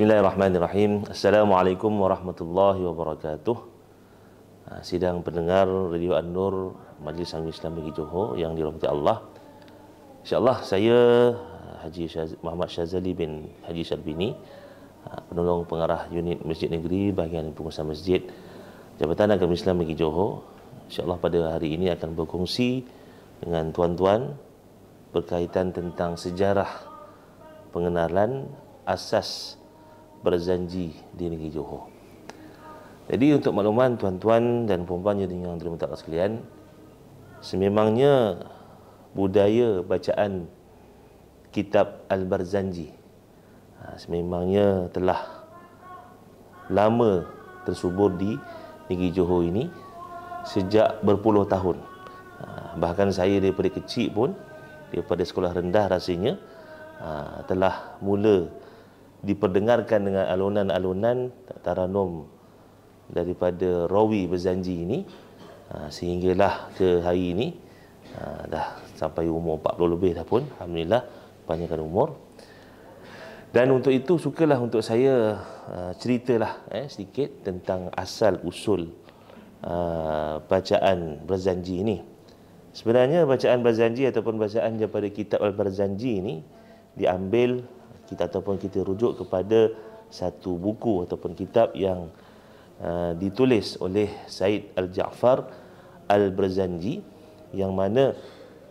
Bismillahirrahmanirrahim. Assalamualaikum warahmatullahi wabarakatuh. Sidang pendengar Radio An-Nur Majlis Angin Islam Negeri Johor yang dirahmati Allah. InsyaAllah saya Haji Muhammad Syazali bin Haji Syarbini, penolong pengarah unit Masjid Negeri bahagian pengurusan masjid Jabatan Agama Islam Negeri Johor. InsyaAllah pada hari ini akan berkongsi dengan tuan-tuan berkaitan tentang sejarah pengenalan asas berzanji di negeri Johor. Jadi untuk makluman tuan-tuan dan puan-puan yang dirahmati Allah sekalian, sememangnya budaya bacaan kitab Al-Barzanji sememangnya telah lama tersubur di negeri Johor ini sejak berpuluh tahun. Bahkan saya daripada kecil pun, daripada sekolah rendah rasanya, telah mula diperdengarkan dengan alunan-alunan taranum daripada rawi berzanji ini, sehinggalah ke hari ini dah sampai umur 40 lebih dah pun, alhamdulillah panjangkan umur. Dan untuk itu sukalah untuk saya ceritalah sedikit tentang asal usul bacaan berzanji ini. Sebenarnya bacaan berzanji ataupun bacaan daripada kitab Al-Barzanji ini diambil ataupun kita rujuk kepada satu buku ataupun kitab yang ditulis oleh Said Al-Ja'far Al-Barzanji, yang mana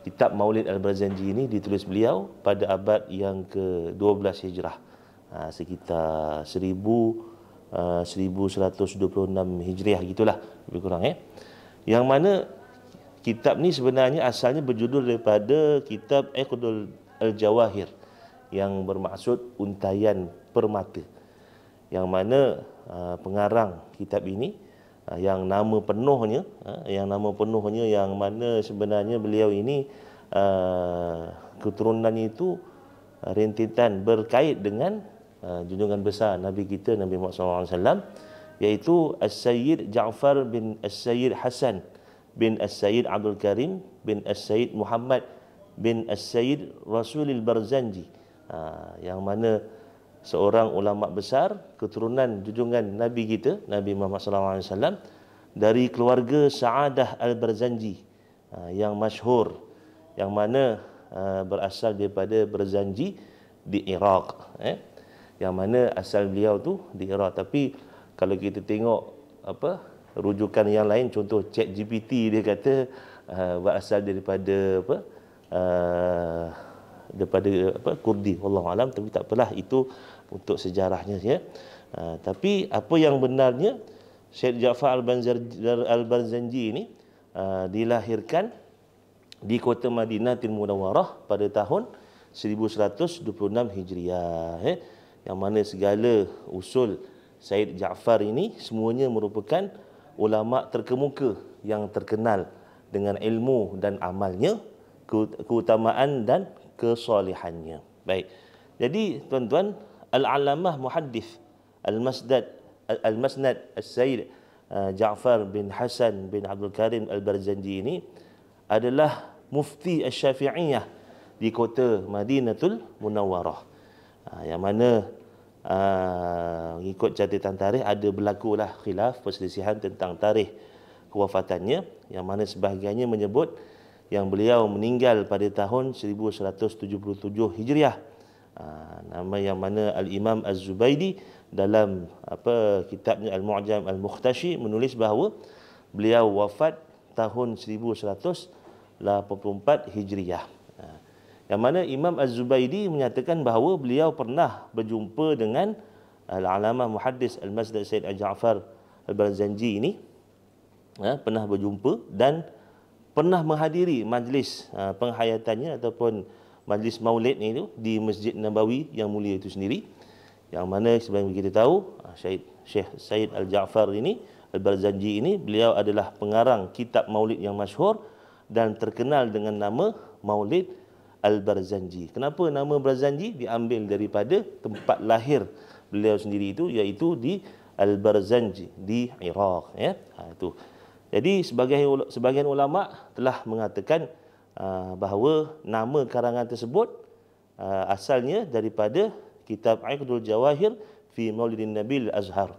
kitab Maulid Al-Barzanji ini ditulis beliau pada abad yang ke-12 Hijrah, sekitar 1126 Hijriah gitulah lebih kurang yang mana kitab ni sebenarnya asalnya berjudul daripada kitab Iqdul Al-Jawahir, yang bermaksud untaian permata, yang mana pengarang kitab ini yang nama penuhnya yang mana sebenarnya beliau ini keturunannya itu rentetan berkait dengan junjungan besar Nabi kita Nabi Muhammad SAW, iaitu As-Sayyid Ja'far bin As-Sayyid Hasan bin As-Sayyid Abdul Karim bin As-Sayyid Muhammad bin As-Sayyid Rasulil Barzanji, yang mana seorang ulama besar keturunan junjungan Nabi kita Nabi Muhammad SAW dari keluarga Sa'adah Al-Barzanji yang masyhur, yang mana berasal daripada Barzanji di Iraq, yang mana asal beliau tu di Iraq. Tapi kalau kita tengok rujukan yang lain, contoh ChatGPT, dia kata berasal daripada Kurdi, wallahu alam, tapi tak apalah, itu untuk sejarahnya ya. Tapi apa yang benarnya, Syed Ja'far Al-Barzanji ini dilahirkan di kota Madinatul Munawwarah pada tahun 1126 Hijriah, yang mana segala usul Syed Ja'far ini semuanya merupakan ulama terkemuka yang terkenal dengan ilmu dan amalnya, keutamaan dan kesalihannya. Baik. Jadi tuan-tuan, Al-Alamah Muhaddis Al-Masnad As-Sayyid Ja'far bin Hasan bin Abdul Karim Al-Barzanji ini adalah mufti Asy-Syafi'iyah di kota Madinatul Munawwarah, yang mana mengikut catatan tarikh ada berlakulah khilaf, perselisihan tentang tarikh kewafatannya, yang mana sebahagiannya menyebut yang beliau meninggal pada tahun 1177 Hijriah. Nama yang mana Al-Imam Az-Zubaydi dalam kitabnya Al-Mu'jam Al-Mukhtashi menulis bahawa beliau wafat tahun 1184 Hijriah. Yang mana Imam Az-Zubaydi menyatakan bahawa beliau pernah berjumpa dengan Al-Alamah Muhaddis Al-Masnad Sayyid Ja'far Al-Barzanji ini, pernah berjumpa dan pernah menghadiri majlis penghayatannya ataupun majlis maulid itu di Masjid Nabawi yang mulia itu sendiri, yang mana sebagaimana kita tahu Syekh Said Al-Ja'far ini Al-Barzanji ini, beliau adalah pengarang kitab maulid yang masyhur dan terkenal dengan nama Maulid Al-Barzanji. Kenapa nama Barzanji? Diambil daripada tempat lahir beliau sendiri itu, iaitu di Al-Barzanji di Iraq, itu. Jadi sebagian ulama telah mengatakan bahawa nama karangan tersebut asalnya daripada kitab Iqdul Jawahir fi Maulidin Nabil Azhar.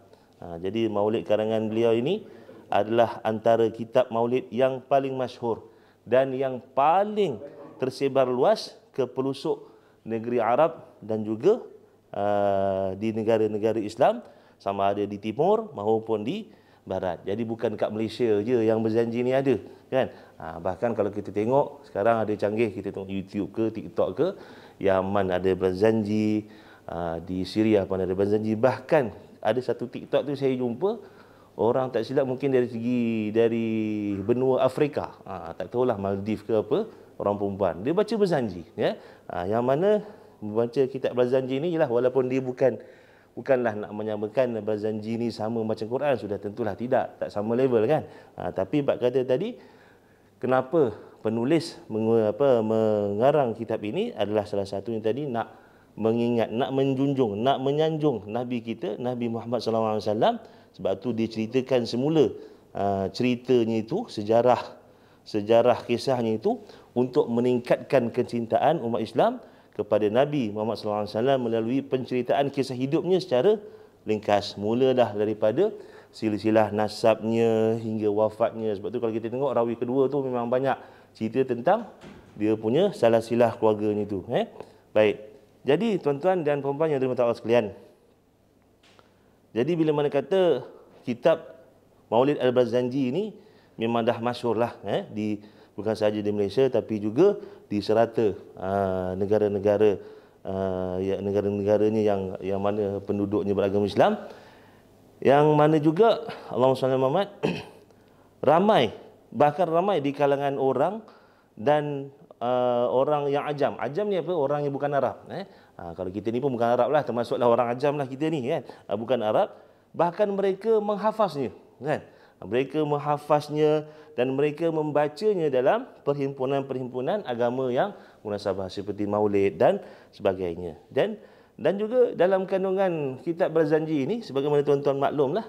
Jadi maulid karangan beliau ini adalah antara kitab maulid yang paling masyhur dan yang paling tersebar luas ke pelosok negeri Arab dan juga di negara-negara Islam, sama ada di timur maupun di barat. Jadi bukan kat Malaysia je yang berjanji ni ada, kan? Bahkan kalau kita tengok sekarang ada canggih, kita tengok YouTube ke TikTok ke, Yaman ada berjanji, di Syria pun ada berjanji. Bahkan ada satu TikTok tu saya jumpa, orang tak silap mungkin dari benua Afrika, tak tahulah Maldives ke apa, orang perempuan, dia baca berjanji, ya. Yang mana membaca kitab berjanji ni ialah walaupun dia bukanlah nak menyamakan berjanji ni sama macam Quran, sudah tentulah tak sama level, kan. Tapi bab kata tadi, kenapa penulis mengarang kitab ini adalah salah satunya tadi nak mengingat, nak menjunjung, nak menyanjung Nabi kita, Nabi Muhammad SAW. Sebab tu diceritakan semula ceritanya itu, sejarah kisahnya itu untuk meningkatkan kecintaan umat Islam kepada Nabi Muhammad SAW melalui penceritaan kisah hidupnya secara ringkas. Mulalah daripada silsilah nasabnya hingga wafatnya. Sebab tu kalau kita tengok rawi kedua tu memang banyak cerita tentang dia punya silsilah keluarganya tu. Baik. Jadi tuan-tuan dan puan-puan yang dirahmati Allah sekalian, jadi bila mana kata kitab Maulid Al-Barzanji ini memang dah masyhur lah, bukan sahaja di Malaysia tapi juga di serata negara-negara negara-negaranya yang mana penduduknya beragama Islam, yang mana juga Allahumma salli ala Muhammad bahkan ramai di kalangan orang dan orang yang ajam. Ajam ni apa? Orang yang bukan Arab. Kalau kita ni pun bukan Arab lah, termasuklah orang ajam lah kita ni, kan. Bukan Arab. Bahkan mereka menghafaznya, kan. Mereka menghafaznya dan mereka membacanya dalam perhimpunan-perhimpunan agama yang munasabah seperti Maulid dan sebagainya. Dan juga dalam kandungan kitab Barzanji ini, sebagaimana tuan-tuan maklumlah,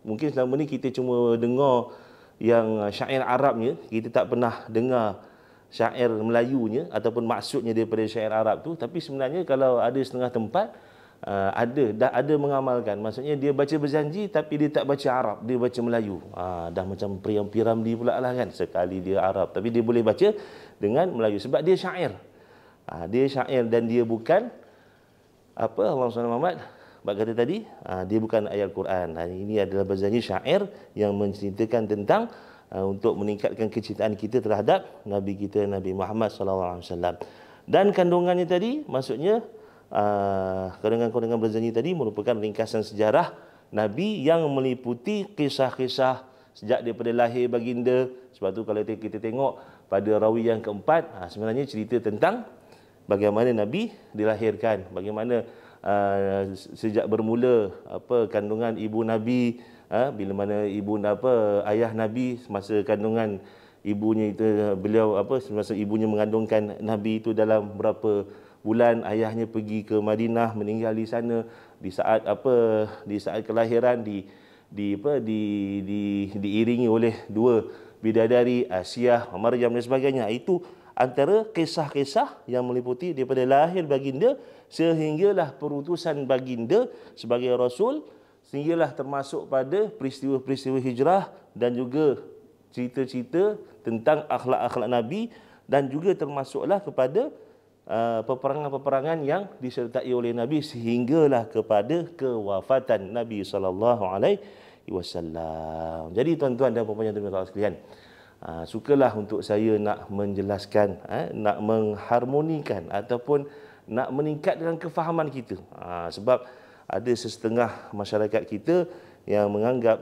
mungkin selama ni kita cuma dengar yang syair Arabnya, kita tak pernah dengar syair Melayunya ataupun maksudnya daripada syair Arab tu. Tapi sebenarnya kalau ada setengah tempat ada mengamalkan, maksudnya dia baca berjanji tapi dia tak baca Arab, dia baca Melayu. Dah macam Piramli pula lah, kan. Sekali dia Arab tapi dia boleh baca dengan Melayu sebab dia syair. Dia syair dan dia bukan apa Allah SWT bab kata tadi, dia bukan ayat Quran. Ini adalah berjanji syair yang menceritakan tentang untuk meningkatkan kecintaan kita terhadap Nabi kita, Nabi Muhammad SAW. Dan kandungannya tadi, maksudnya kandungan-kandungan berjanji tadi merupakan ringkasan sejarah Nabi yang meliputi kisah-kisah sejak daripada lahir baginda. Sebab tu kalau kita tengok pada rawi yang keempat, sebenarnya cerita tentang bagaimana Nabi dilahirkan, bagaimana sejak bermula kandungan ibu Nabi, bila mana ayah Nabi semasa kandungan ibunya itu, beliau semasa ibunya mengandungkan Nabi itu dalam berapa bulan, ayahnya pergi ke Madinah, meninggal di sana di saat kelahiran diiringi oleh dua bidadari, Asiah, Maryam dan sebagainya. Itu antara kisah-kisah yang meliputi daripada lahir baginda sehinggalah perutusan baginda sebagai rasul, sehinggalah termasuk pada peristiwa-peristiwa hijrah dan juga cerita-cerita tentang akhlak-akhlak Nabi, dan juga termasuklah kepada peperangan-peperangan yang disertai oleh Nabi sehinggalah kepada kewafatan Nabi SAW. Jadi tuan-tuan dan puan-puan yang dirahmati Allah sekalian, sukalah untuk saya nak menjelaskan, nak mengharmonikan ataupun nak meningkatkan kefahaman kita. Sebab ada setengah masyarakat kita yang menganggap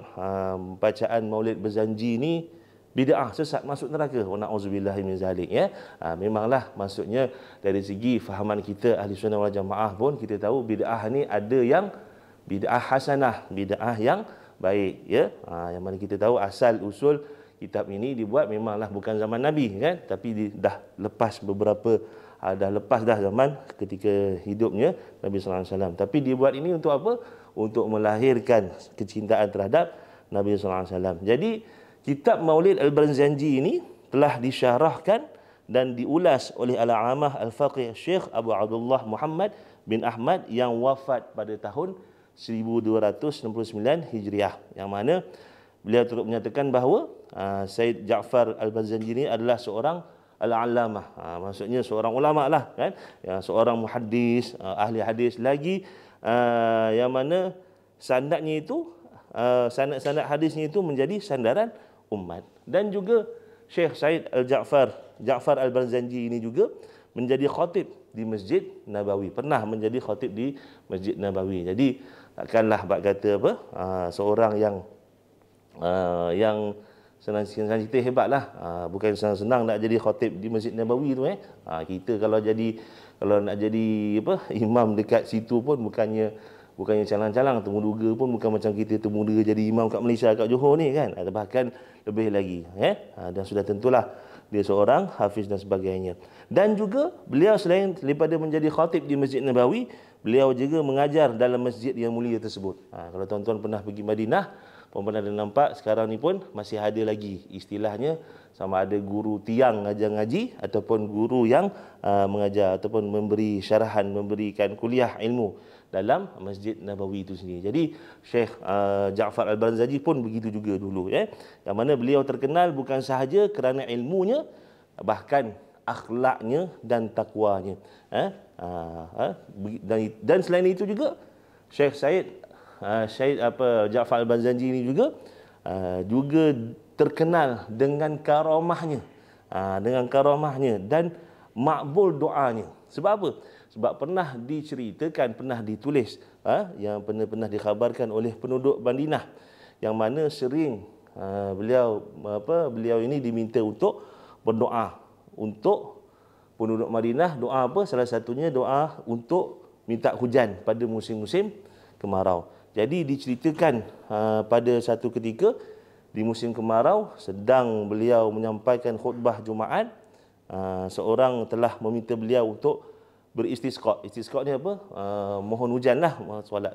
bacaan Maulid Barzanji ni bid'ah, sesat, masuk neraka. Wa na'udzubillahi min zalik, ya. Memanglah maksudnya dari segi fahaman kita Ahli Sunnah wal Jamaah pun kita tahu bid'ah ni ada yang bid'ah hasanah, bid'ah yang baik, ya. Yang mana kita tahu asal usul kitab ini dibuat memanglah bukan zaman Nabi, kan, tapi dah lepas zaman ketika hidupnya Nabi SAW. Tapi dia buat ini untuk apa? Untuk melahirkan kecintaan terhadap Nabi SAW. Jadi kitab Maulid Al-Barzanji ini telah disyarahkan dan diulas oleh Al-Allamah Al-Faqih Syekh Abu Abdullah Muhammad bin Ahmad yang wafat pada tahun 1269 Hijriah, yang mana beliau turut menyatakan bahawa Syed Ja'far Al-Barzanji ini adalah seorang al-allamah, maksudnya seorang ulama lah kan, seorang muhaddis, ahli hadis lagi, yang mana sanadnya itu, sanad-sanad hadisnya itu menjadi sandaran umat. Dan juga Syekh Syed Ja'far Al-Barzanji ini juga menjadi khatib di Masjid Nabawi, pernah menjadi khatib di Masjid Nabawi. Jadi takkanlah bak kata apa, seorang yang senang cerita hebatlah, bukan senang-senang nak jadi khatib di Masjid Nabawi tu kita kalau nak jadi apa imam dekat situ pun bukannya calang-calang, temuduga pun bukan macam kita temuduga jadi imam kat Malaysia, kat Johor ni kan, bahkan lebih lagi dan sudah tentulah dia seorang hafiz dan sebagainya. Dan juga beliau selain daripada menjadi khatib di Masjid Nabawi, beliau juga mengajar dalam masjid yang mulia tersebut. Kalau tuan-tuan pernah pergi Madinah, pernah nampak sekarang ni pun masih ada lagi istilahnya, sama ada guru tiang ngajar ngaji ataupun guru yang mengajar ataupun memberi syarahan, memberikan kuliah ilmu dalam Masjid Nabawi itu sendiri. Jadi Syekh Ja'far Al-Barzanji pun begitu juga dulu, yang mana beliau terkenal bukan sahaja kerana ilmunya, bahkan akhlaknya dan takwanya. Dan selain itu juga Syekh Ja'far Al-Barzanji ini juga terkenal dengan karamahnya, dan makbul doanya. Sebab apa? Sebab pernah diceritakan, pernah ditulis, yang pernah dikhabarkan oleh penduduk Madinah, yang mana sering beliau ini diminta untuk berdoa untuk penduduk Madinah. Doa apa? Salah satunya doa untuk minta hujan pada musim-musim kemarau. Jadi diceritakan pada satu ketika di musim kemarau, sedang beliau menyampaikan khutbah Jumaat, seorang telah meminta beliau untuk beristisqa. Istisqa ni apa? Mohon hujan lah,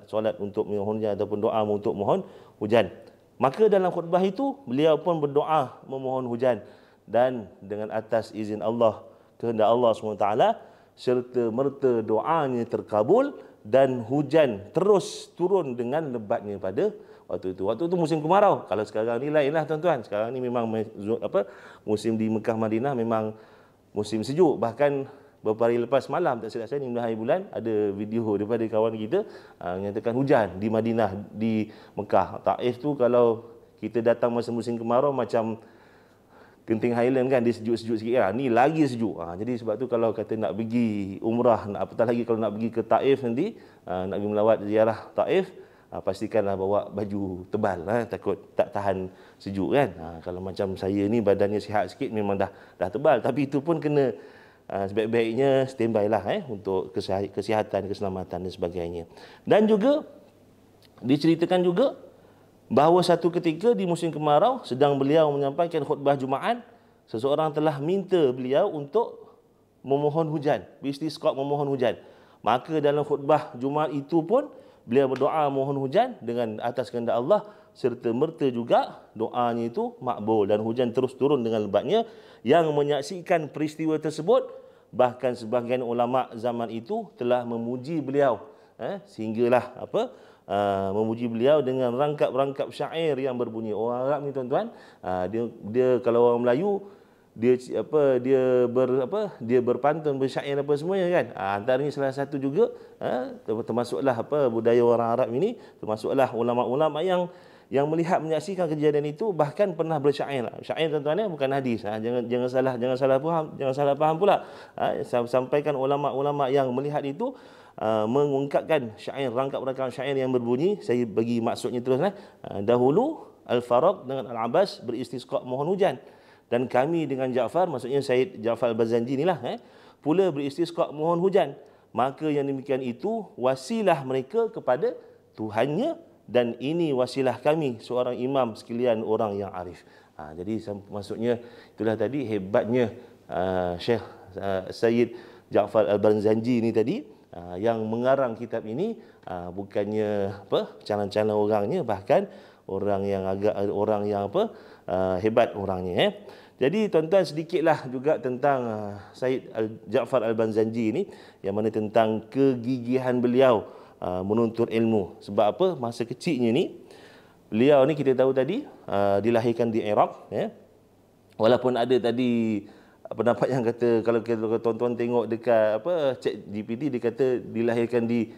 solat untuk mohon hujan ataupun doa untuk mohon hujan. Maka dalam khutbah itu beliau pun berdoa memohon hujan, dan dengan atas izin Allah, kehendak Allah SWT, serta merta doanya terkabul dan hujan terus turun dengan lebatnya pada waktu itu. Waktu itu musim kemarau. Kalau sekarang ni lainlah tuan-tuan. Sekarang ni memang musim di Mekah Madinah memang musim sejuk. Bahkan beberapa hari lepas malam, tak silap saya, 5 hari bulan, ada video daripada kawan kita menyatakan hujan di Madinah, di Mekah. Taif tu kalau kita datang masa musim kemarau macam Genting Highland kan, dia sejuk-sejuk sikit kan. Ni lagi sejuk. Jadi sebab tu kalau kata nak pergi umrah, apatah lagi kalau nak pergi ke Taif nanti, nak pergi melawat ziarah Taif, pastikanlah bawa baju tebal, takut tak tahan sejuk kan. Kalau macam saya ni badannya sihat sikit memang dah tebal, tapi itu pun kena sebaik-baiknya standby lah untuk kesihatan, keselamatan dan sebagainya. Dan juga diceritakan juga bahawa satu ketika di musim kemarau, sedang beliau menyampaikan khutbah Jumaat, seseorang telah minta beliau untuk memohon hujan, beristisqa memohon hujan. Maka dalam khutbah Jumaat itu pun beliau berdoa mohon hujan dengan atas kehendak Allah, serta merta juga doanya itu makbul dan hujan terus turun dengan lebatnya. Yang menyaksikan peristiwa tersebut, bahkan sebahagian ulama zaman itu telah memuji beliau, sehinggalah memuji beliau dengan rangkap-rangkap syair yang berbunyi. Orang Arab ni tuan-tuan, dia kalau orang Melayu dia berpantun, bersyair apa semuanya kan. Antaranya salah satu juga termasuklah budaya orang Arab ini, termasuklah ulama-ulama yang melihat menyaksikan kejadian itu, bahkan pernah bersyair. Syair tuan-tuan bukan hadis. Jangan salah faham pula. Sampaikan ulama-ulama yang melihat itu mengungkapkan syair, rangkap-rangkap syair yang berbunyi. Saya bagi maksudnya terus. Dahulu Al-Faraq dengan Al-Abbas beristisqa mohon hujan, dan kami dengan Ja'far, maksudnya Syed Ja'far Al-Barzanji inilah, pula beristisqa mohon hujan. Maka yang demikian itu wasilah mereka kepada Tuhannya, dan ini wasilah kami seorang imam sekalian orang yang arif. Jadi maksudnya itulah tadi hebatnya Syekh Syed Ja'far Al-Barzanji ini tadi, yang mengarang kitab ini bukannya calon-calon orangnya, bahkan orang yang hebat orangnya. Jadi tuan-tuan, sedikitlah juga tentang Syed Ja'far Al-Barzanji ini, yang mana tentang kegigihan beliau menuntut ilmu. Sebab apa? Masa kecilnya ni, beliau ni kita tahu tadi dilahirkan di Iraq, ya. Walaupun ada tadi pendapat yang kata, kalau tuan-tuan tengok dekat chat GPT, dia kata dilahirkan di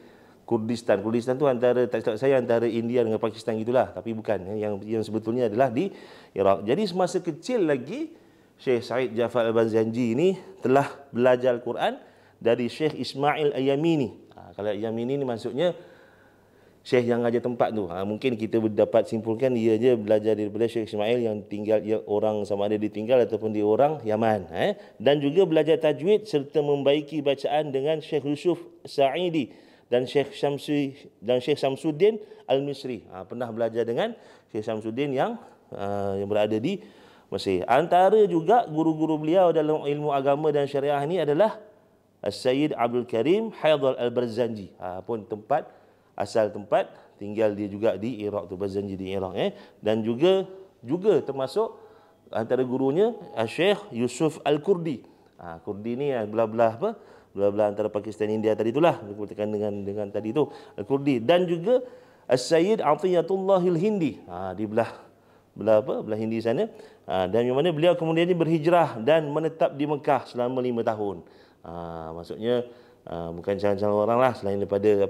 Kurdistan. Kurdistan tu antara, tak silap saya, antara India dengan Pakistan gitulah, tapi bukan, yang sebetulnya adalah di Iraq. Jadi semasa kecil lagi, Syekh Said Jafar Al-Barzanji ini telah belajar Al-Quran dari Syekh Ismail Al-Yamini. Kalau Al-Yamini ni maksudnya Syekh yang ajar tempat tu. Mungkin kita dapat simpulkan dia je belajar daripada Syekh Ismail yang tinggal, orang sama ada ditinggal ataupun dia orang Yaman. Dan juga belajar tajwid serta membaiki bacaan dengan Syekh Yusuf Sa'idi dan Syekh Samsuddin Al-Misri. Pernah belajar dengan Syekh Samsuddin yang berada di Mesir. Antara juga guru-guru beliau dalam ilmu agama dan syariah ini adalah Sayyid Abdul Karim Haidar Al-Barzanji. Pun asal tempat tinggal dia juga di Iraq tu, Barzanji di Iraq. Dan juga termasuk antara gurunya Syekh Yusuf Al-Kurdi. Kurdi ni belah-belah antara Pakistan India tadi itulah, berkaitan dengan tadi tu Al-Kurdi. Dan juga Sayyid Atiyatullahil Hindi, di belah Hindi sana. Dan yang mana beliau kemudian berhijrah dan menetap di Mekah selama 5 tahun. Maksudnya bukan calon-calon orang lah, selain daripada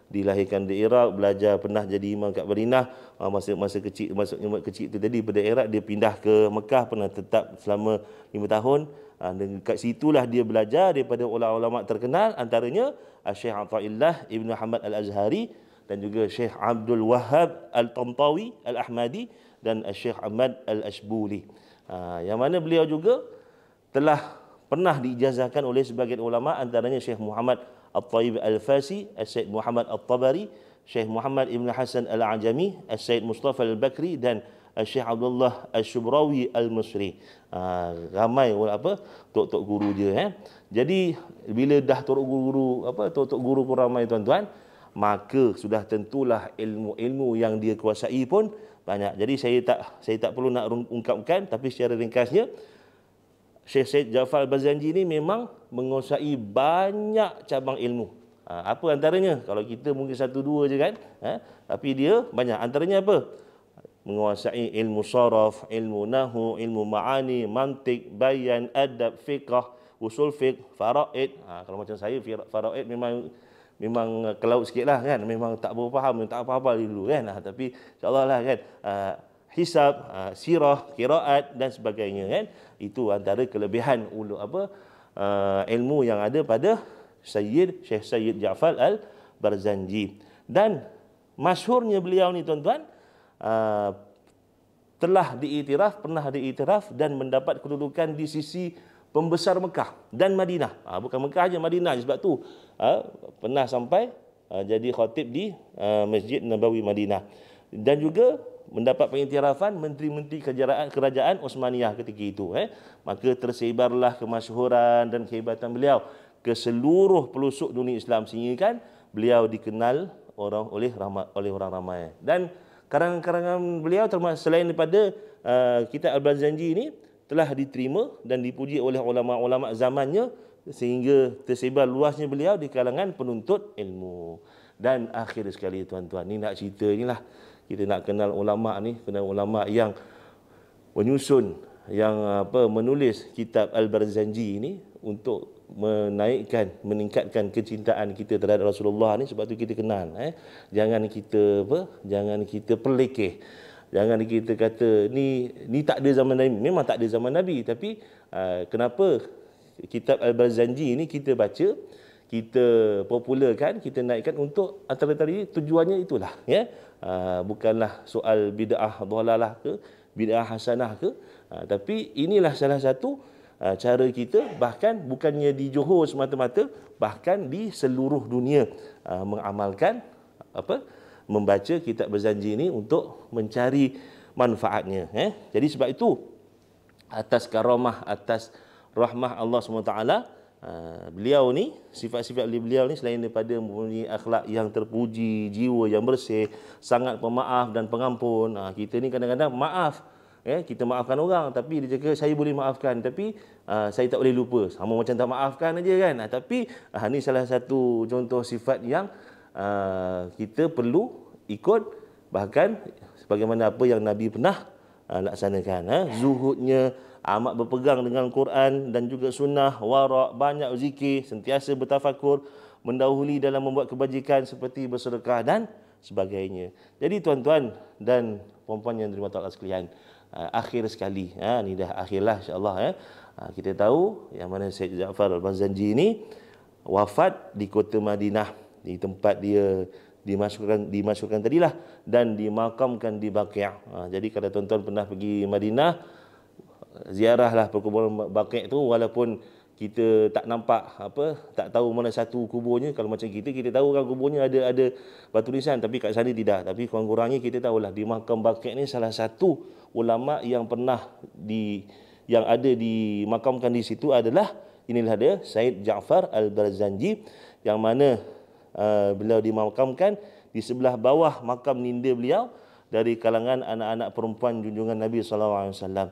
dilahirkan di Iraq, belajar, pernah jadi imam kat Madinah. Masa kecil, maksudnya kecil itu tadi pada Iraq, dia pindah ke Mekah, pernah tetap selama 5 tahun. Dan kat situlah dia belajar daripada ulama-ulama terkenal, antaranya Syekh Athaillah Ibn Hamad Al-Azhari, dan juga Syekh Abdul Wahhab Al-Tantawi Al-Ahmadi, dan Syekh Ahmad Al-Ashbuli. Yang mana beliau juga telah pernah diijazahkan oleh sebagian ulama, antaranya Syekh Muhammad Al-Tayyib Al-Fasi, Syekh Muhammad Al-Tabari, Syekh Muhammad Ibn Hasan Al-Ajami, Syekh Mustafa Al-Bakri, dan Syekh Abdullah Al-Syubrawi Al-Misri. Ramai tok-tok guru dia. Jadi bila dah tok-tok guru pun ramai tuan-tuan, maka sudah tentulah ilmu-ilmu yang dia kuasai pun banyak. Jadi saya tak perlu nak ungkapkan, tapi secara ringkasnya Syekh Said Jafar Al-Barzanji ini memang menguasai banyak cabang ilmu. Apa antaranya? Kalau kita mungkin 1-2 je kan, tapi dia banyak. Antaranya apa? Menguasai ilmu saraf, ilmu nahu, ilmu ma'ani, mantik, bayan, adab, fiqh, usul fiqh, faraid. Kalau macam saya, faraid memang kelaut sikit lah kan, memang tak berapa faham, tak apa-apa dulu kan. Tapi insyaAllah lah kan, hisab, sirah, qiraat dan sebagainya kan. Itu antara kelebihan ilmu yang ada pada Syekh Sayyid Ja'far Al-Barzanji. Dan masyhurnya beliau ni tuan-tuan, pernah diiktiraf dan mendapat kedudukan di sisi pembesar Mekah dan Madinah. Bukan Mekah aja, Madinah je. Sebab tu pernah sampai jadi khatib di Masjid Nabawi Madinah. Dan juga mendapat pengiktirafan menteri-menteri kerajaan Osmaniyah ketika itu. Maka tersebarlah kemasyhuran dan kehebatan beliau ke seluruh pelosok dunia Islam, sehingga kan beliau dikenal oleh orang ramai. Dan karangan-karangan beliau termasuk, selain daripada kitab Al-Barzanji ini, telah diterima dan dipuji oleh ulama-ulama zamannya, sehingga tersebar luasnya beliau di kalangan penuntut ilmu. Dan akhir sekali tuan-tuan, ni nak cerita inilah, kita nak kenal ulama ni, kenal ulama yang menyusun, yang menulis kitab Al-Barzanji ini untuk meningkatkan kecintaan kita terhadap Rasulullah ni. Sebab tu kita kenal. Jangan kita perlekeh. Jangan kita kata ni tak ada zaman Nabi. Memang tak ada zaman Nabi, tapi kenapa kitab Al-Barzanji ini kita baca, kita popularkan, kita naikkan untuk antara tadi tujuannya itulah, ya. Bukanlah soal bid'ah dhalalah ke, bid'ah hasanah ke, tapi inilah salah satu cara kita, bahkan bukannya di Johor semata-mata, bahkan di seluruh dunia mengamalkan membaca kitab Barzanji ini untuk mencari manfaatnya. Jadi sebab itu, atas karamah, atas rahmah Allah SWT, beliau ni, sifat-sifat beliau ni, selain daripada mempunyai akhlak yang terpuji, jiwa yang bersih, sangat pemaaf dan pengampun. Kita ni kadang-kadang maaf, kita maafkan orang, tapi dia cakap saya boleh maafkan, tapi saya tak boleh lupa, sama macam tak maafkan aja kan. Tapi ni salah satu contoh sifat yang kita perlu ikut, bahkan sebagaimana apa yang Nabi pernah laksanakan. Zuhudnya, amat berpegang dengan Quran dan juga sunnah, wara', banyak zikir, sentiasa bertafakur, mendahului dalam membuat kebajikan seperti bersedekah dan sebagainya. Jadi tuan-tuan dan puan-puan yang dirahmati Allah sekalian, akhir sekali, ni dah akhirlah insya-Allah kita tahu yang mana Syed Ja'far Al-Barzanji ini wafat di kota Madinah, di tempat dia dimasukkan tadilah, dan dimakamkan di Baqi'. Jadi kalau tuan-tuan pernah pergi Madinah, ziarahlah perkuburan Baqi' tu, walaupun kita tak nampak tak tahu mana satu kuburnya. Kalau macam kita tahu kan kuburnya ada batu nisan, tapi kat sana tidak. Tapi kurang-kurangnya kita tahulah di makam Baqi' ni salah satu ulama yang pernah yang ada dimakamkan di situ adalah inilah dia, Syed Ja'far Al-Barzanji, yang mana beliau dimakamkan di sebelah bawah makam ninda beliau dari kalangan anak-anak perempuan junjungan Nabi sallallahu alaihi wasallam.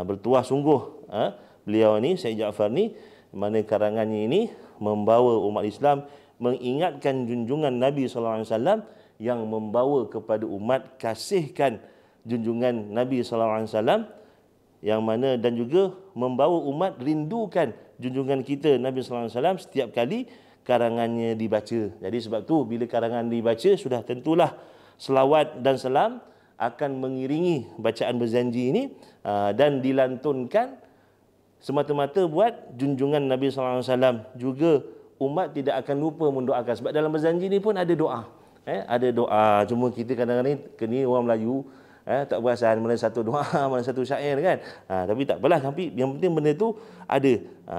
Bertuah sungguh beliau ni, Syed Ja'far ni, mana karangannya ini membawa umat Islam mengingatkan junjungan Nabi sallallahu alaihi wasallam, yang membawa kepada umat kasihkan junjungan Nabi sallallahu alaihi wasallam, yang mana dan juga membawa umat rindukan junjungan kita Nabi sallallahu alaihi wasallam setiap kali karangannya dibaca. Jadi sebab tu bila karangan dibaca, sudah tentulah selawat dan salam akan mengiringi bacaan Barzanji ini, dan dilantunkan semata-mata buat junjungan Nabi sallallahu alaihi wasallam. Juga umat tidak akan lupa mendoakan, sebab dalam Barzanji ni pun ada doa. Ada doa, cuma kita kadang-kadang ni orang Melayu tak perasan mana satu doa, mana satu syair kan. Tapi tak apalah, tapi yang penting benda tu ada.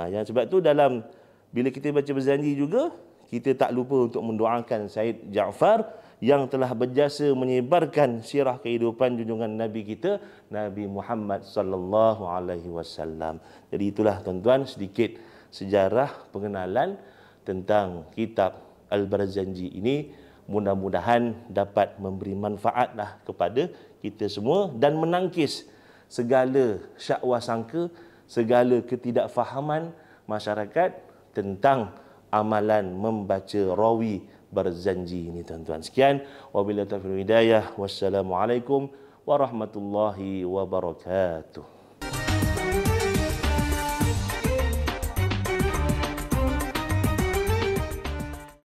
Yang sebab tu dalam bila kita baca Barzanji juga, kita tak lupa untuk mendoakan Syed Ja'far yang telah berjasa menyebarkan sirah kehidupan junjungan Nabi kita, Nabi Muhammad sallallahu alaihi wasallam. Jadi itulah tuan-tuan sedikit sejarah pengenalan tentang kitab Al-Barzanji ini. Mudah-mudahan dapat memberi manfaatlah kepada kita semua dan menangkis segala syakwa sangka, segala ketidakfahaman masyarakat tentang amalan membaca rawi Barzanji ini tuan-tuan. Sekian, wabillahi taufiq wal hidayah. Wassalamualaikum warahmatullahi wabarakatuh.